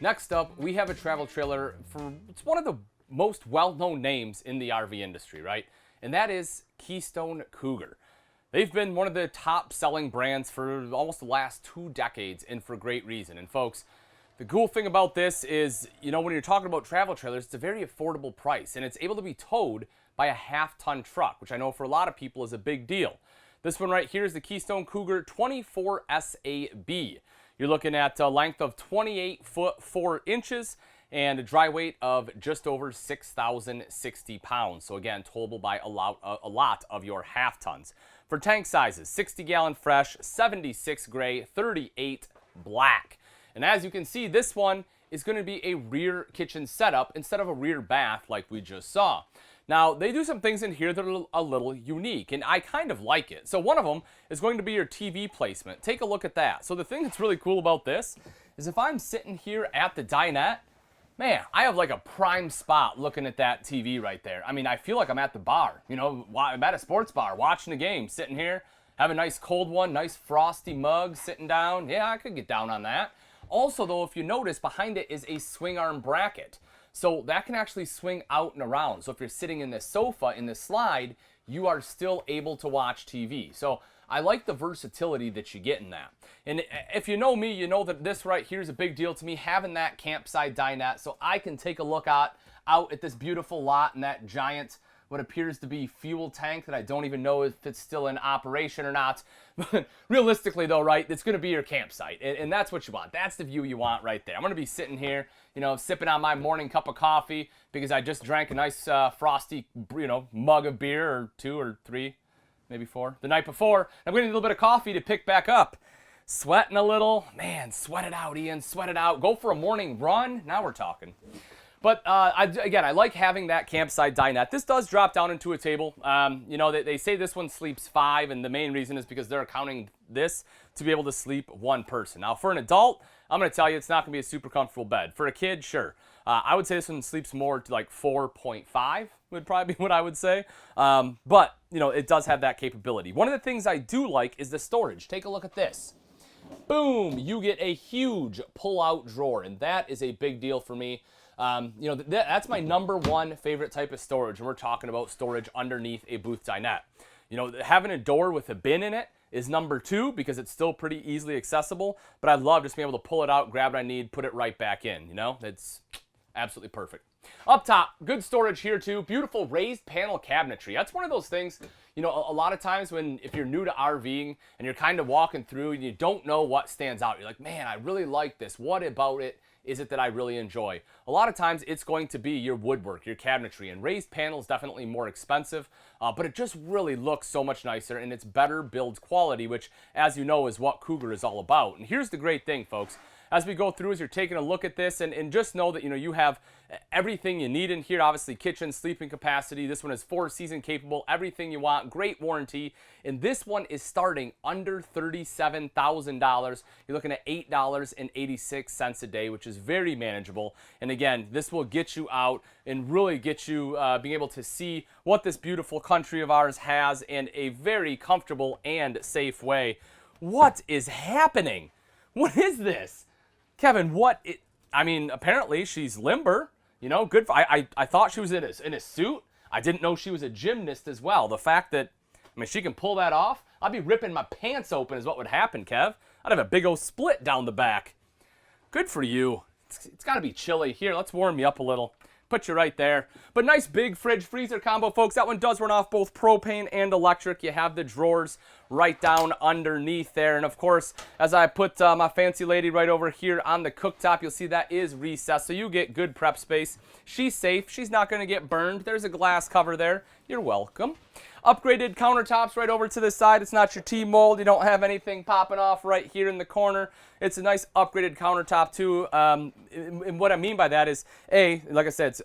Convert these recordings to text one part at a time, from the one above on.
Next up, we have a travel trailer for it's one of the most well-known names in the RV industry, right? And that is Keystone Cougar. They've been one of the top-selling brands for almost the last 2 decades, and for great reason. And folks, the cool thing about this is, when you're talking about travel trailers, it's a very affordable price, and it's able to be towed by a half-ton truck, which I know for a lot of people is a big deal. This one right here is the Keystone Cougar 24SABWE. You're looking at a length of 28 foot 4 inches and a dry weight of just over 6,060 pounds. So again, towable by a lot of your half tons. For tank sizes, 60 gallon fresh, 76 gray, 38 black. And as you can see, this one is going to be a rear kitchen setup instead of a rear bath like we just saw. Now, they do some things in here that are a little unique, and I kind of like it. So one of them is going to be your TV placement. Take a look at that. So the thing that's really cool about this is if I'm sitting here at the dinette, man, I have like a prime spot looking at that TV right there. I mean, I feel like I'm at the bar. I'm at a sports bar watching the game, sitting here, have a nice cold one, nice frosty mug, sitting down. Yeah, I could get down on that. Also, though, if you notice, behind it is a swing arm bracket. So that can actually swing out and around. So if you're sitting in this sofa, in this slide, you are still able to watch TV. So I like the versatility that you get in that. And if you know me, you know that this right here is a big deal to me, having that campsite dinette so I can take a look out at this beautiful lot and that giant, what appears to be fuel tank that I don't even know if it's still in operation or not. But realistically though, right, it's gonna be your campsite. And that's what you want. That's the view you want right there. I'm gonna be sitting here, sipping on my morning cup of coffee because I just drank a nice frosty, mug of beer, or 2 or 3, maybe 4, the night before. I'm gonna need a little bit of coffee to pick back up. Sweating a little. Man, sweat it out, Ian, sweat it out. Go for a morning run. Now we're talking. But I like having that campsite dinette. This does drop down into a table. They say this one sleeps 5, and the main reason is because they're counting this to be able to sleep 1 person. Now, for an adult, I'm going to tell you it's not going to be a super comfortable bed. For a kid, sure. I would say this one sleeps more to like 4.5 would probably be what I would say. But it does have that capability. One of the things I do like is the storage. Take a look at this. Boom! You get a huge pull-out drawer, and that is a big deal for me. That's my #1 favorite type of storage, and we're talking about storage underneath a booth dinette. Having a door with a bin in it is #2 because it's still pretty easily accessible, but I love just being able to pull it out, grab what I need, put it right back in. It's absolutely perfect. Up top, good storage here too. Beautiful raised panel cabinetry. That's one of those things, a lot of times if you're new to RVing and you're kind of walking through and you don't know what stands out, you're like, man, I really like this. What about it is it that I really enjoy? A lot of times it's going to be your woodwork, your cabinetry, and raised panels definitely more expensive, but it just really looks so much nicer and it's better build quality, which, as you know, is what Cougar is all about. And here's the great thing, folks. As we go through, as you're taking a look at this, and just know that you have everything you need in here. Obviously, kitchen, sleeping capacity. This one is 4-season capable, everything you want, great warranty. And this one is starting under $37,000. You're looking at $8.86 a day, which is very manageable. And again, this will get you out and really get you being able to see what this beautiful country of ours has in a very comfortable and safe way. What is happening? What is this? Kevin, apparently she's limber, good. I thought she was in a suit. I didn't know she was a gymnast as well. The fact that, she can pull that off, I'd be ripping my pants open is what would happen, Kev. I'd have a big old split down the back. Good for you. It's got to be chilly. Here, let's warm you up a little. Put you right there. But nice big fridge freezer combo, folks. That one does run off both propane and electric. You have the drawers right down underneath there. And of course, as I put my fancy lady right over here on the cooktop, you'll see that is recessed. So you get good prep space. She's safe. She's not going to get burned. There's a glass cover there. You're welcome. Upgraded countertops right over to the side. It's not your T-mold. You don't have anything popping off right here in the corner. It's a nice upgraded countertop too. And what I mean by that is, like I said, it's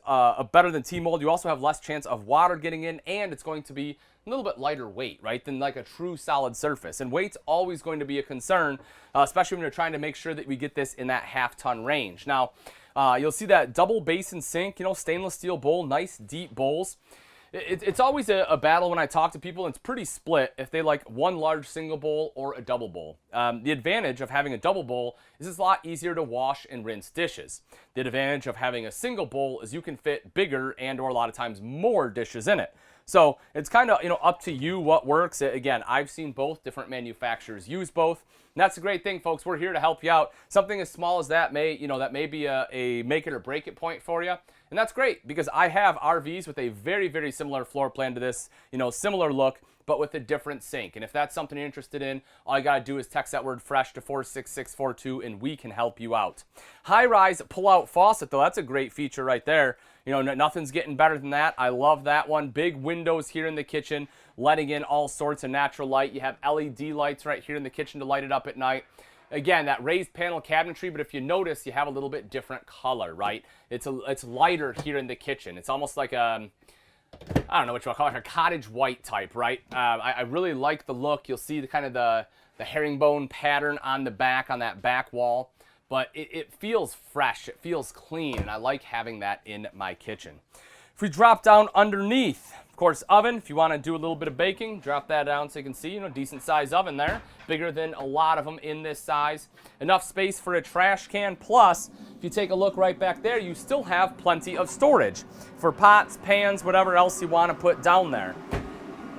better than T-mold. You also have less chance of water getting in, and it's going to be a little bit lighter weight, right, than like a true solid surface. And weight's always going to be a concern, especially when you're trying to make sure that we get this in that half-ton range. Now, you'll see that double basin sink, stainless steel bowl, nice deep bowls. It's always a battle when I talk to people, and it's pretty split if they like one large single bowl or a double bowl. The advantage of having a double bowl is it's a lot easier to wash and rinse dishes. The advantage of having a single bowl is you can fit bigger and or a lot of times more dishes in it. So it's kind of, up to you what works. Again, I've seen both. Different manufacturers use both. And that's a great thing, folks. We're here to help you out. Something as small as that may be a make it or break it point for you. And that's great because I have RVs with a very, very similar floor plan to this, similar look, but with a different sink. And if that's something you're interested in, all you got to do is text that word FRESH to 46642 and we can help you out. High-rise pull-out faucet, though, that's a great feature right there. Nothing's getting better than that. I love that one. Big windows here in the kitchen, letting in all sorts of natural light. You have LED lights right here in the kitchen to light it up at night. Again, that raised panel cabinetry, but if you notice, you have a little bit different color, right? It's lighter here in the kitchen. It's almost like I don't know what you want to call it, a cottage white type, right? I really like the look. You'll see the kind of the herringbone pattern on the back, on that back wall. But it feels fresh, it feels clean, and I like having that in my kitchen. If we drop down underneath, of course, oven, if you want to do a little bit of baking, drop that down so you can see, decent size oven there. Bigger than a lot of them in this size. Enough space for a trash can, plus, if you take a look right back there, you still have plenty of storage for pots, pans, whatever else you want to put down there.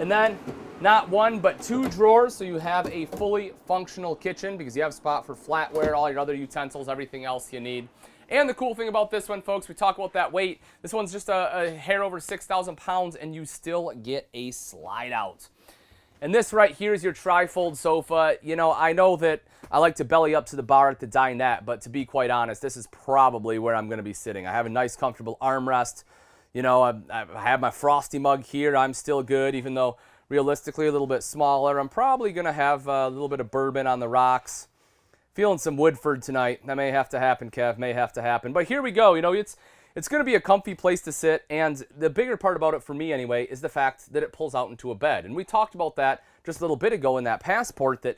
And then, not one, but two drawers, so you have a fully functional kitchen because you have a spot for flatware, all your other utensils, everything else you need. And the cool thing about this one, folks, we talk about that weight. This one's just a hair over 6,000 pounds, and you still get a slide out. And this right here is your tri-fold sofa. I know that I like to belly up to the bar at the dinette, but to be quite honest, this is probably where I'm going to be sitting. I have a nice, comfortable armrest. I have my Frosty mug here. I'm still good, even though realistically a little bit smaller. I'm probably going to have a little bit of bourbon on the rocks. Feeling some Woodford tonight. That may have to happen, Kev. May have to happen. But here we go. It's going to be a comfy place to sit. And the bigger part about it for me anyway is the fact that it pulls out into a bed. And we talked about that just a little bit ago in that passport that,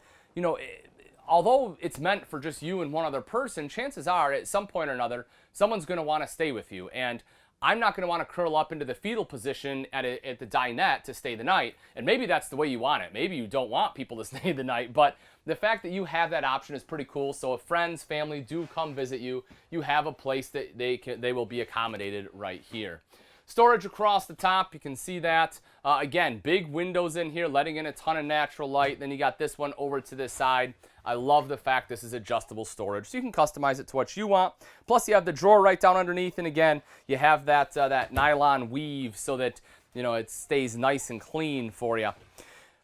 although it's meant for just you and one other person, chances are at some point or another, someone's going to want to stay with you. And I'm not going to want to curl up into the fetal position at the dinette to stay the night. And maybe that's the way you want it. Maybe you don't want people to stay the night. But the fact that you have that option is pretty cool. So if friends, family do come visit you, you have a place that they will be accommodated right here. Storage across the top, you can see that. Again, big windows in here, letting in a ton of natural light. Then you got this one over to this side. I love the fact this is adjustable storage, so you can customize it to what you want. Plus, you have the drawer right down underneath, and again, you have that nylon weave so that it stays nice and clean for you.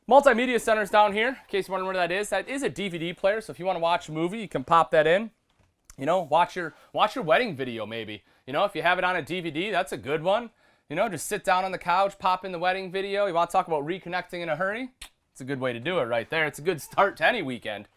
Multimedia center's down here, in case you're wondering where that is. That is a DVD player, so if you want to watch a movie, you can pop that in. Watch your wedding video maybe. If you have it on a DVD, that's a good one. Just sit down on the couch, pop in the wedding video. You want to talk about reconnecting in a hurry? It's a good way to do it right there. It's a good start to any weekend.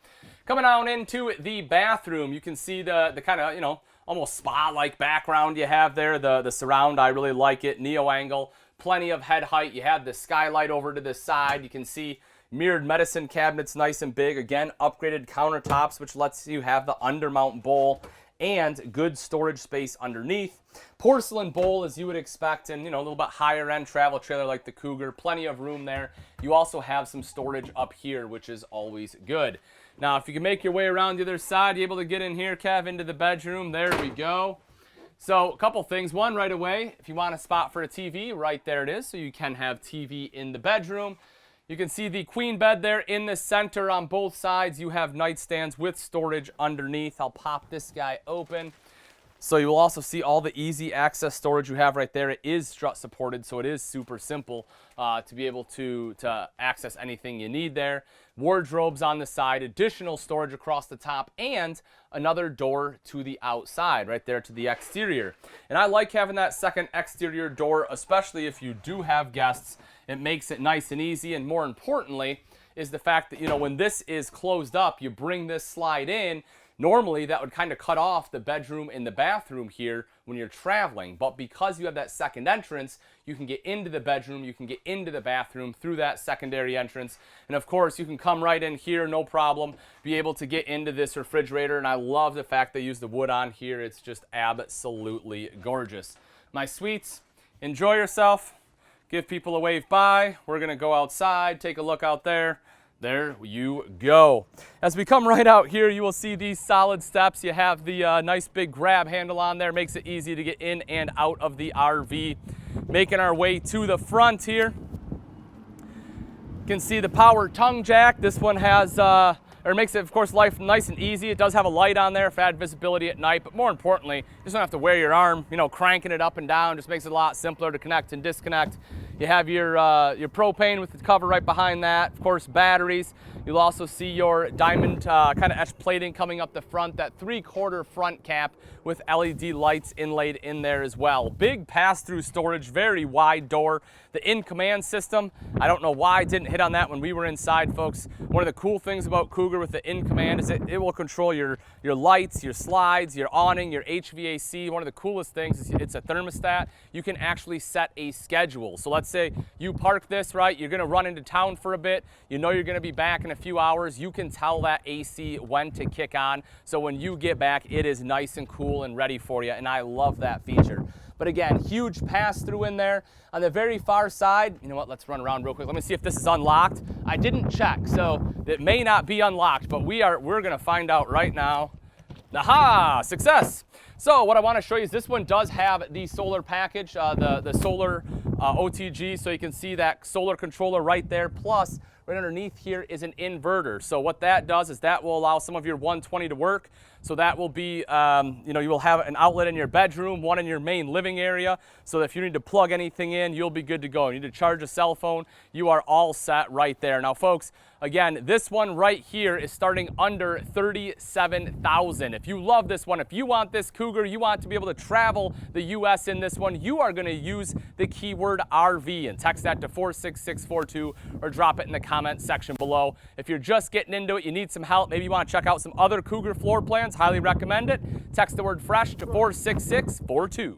Coming on into the bathroom, you can see the kind of, almost spa-like background you have there. The surround, I really like it. Neo angle, plenty of head height. You have the skylight over to the side. You can see mirrored medicine cabinets, nice and big. Again, upgraded countertops, which lets you have the undermount bowl and good storage space underneath. Porcelain bowl, as you would expect, and a little bit higher end travel trailer like the Cougar. Plenty of room there. You also have some storage up here, which is always good. Now, if you can make your way around the other side, you're able to get in here, Kev, into the bedroom. There we go. So, a couple things. One, right away, if you want a spot for a TV, right there it is. So you can have TV in the bedroom. You can see the queen bed there in the center on both sides. You have nightstands with storage underneath. I'll pop this guy open. So you will also see all the easy access storage you have right there. It is strut supported, so it is super simple to be able to access anything you need there. Wardrobes on the side, additional storage across the top, and another door to the outside, right there to the exterior. And I like having that second exterior door, especially if you do have guests. It makes it nice and easy, and more importantly is the fact that, when this is closed up, you bring this slide in. Normally, that would kind of cut off the bedroom and the bathroom here when you're traveling. But because you have that second entrance, you can get into the bedroom, you can get into the bathroom through that secondary entrance. And of course, you can come right in here, no problem, be able to get into this refrigerator. And I love the fact they use the wood on here. It's just absolutely gorgeous. My sweets, enjoy yourself. give people a wave by. We're going to go outside, take a look out there. There you go. As we come right out here, you will see these solid steps. You have the nice big grab handle on there. Makes it easy to get in and out of the RV. Making our way to the front here. You can see the power tongue jack. This one has, makes it, of course, life nice and easy. It does have a light on there for added visibility at night, but more importantly, you just don't have to wear your arm, cranking it up and down. Just makes it a lot simpler to connect and disconnect. You have your propane with the cover right behind that. Of course, batteries. You'll also see your diamond kind of etched plating coming up the front, that 3/4 front cap with LED lights inlaid in there as well. Big pass-through storage, very wide door. The in-command system, I don't know why I didn't hit on that when we were inside, folks. One of the cool things about Cougar with the in-command is it will control your lights, your slides, your awning, your HVAC. One of the coolest things is it's a thermostat. You can actually set a schedule. So let's say you park this, right? You're gonna run into town for a bit. You know you're gonna be back in a few hours. You can tell that AC when to kick on. So when you get back, it is nice and cool and ready for you. And I love that feature. But again, huge pass-through in there. On the very far side, you know what, let's run around real quick. Let me see if this is unlocked. I didn't check, so it may not be unlocked, but we're gonna find out right now. Aha, success. So what I wanna show you is this one does have the solar package, the solar OTG, so you can see that solar controller right there, plus right underneath here is an inverter. So what that does is that will allow some of your 120 to work. So that will be, you will have an outlet in your bedroom, one in your main living area. So if you need to plug anything in, you'll be good to go. You need to charge a cell phone, you are all set right there. Now folks, again, this one right here is starting under $37,000. If you love this one, if you want this Cougar, you want to be able to travel the US in this one, you are gonna use the keyword RV and text that to 46642 or drop it in the comment section below. If you're just getting into it, you need some help, maybe you wanna check out some other Cougar floor plans, highly recommend it. Text the word fresh to 46642.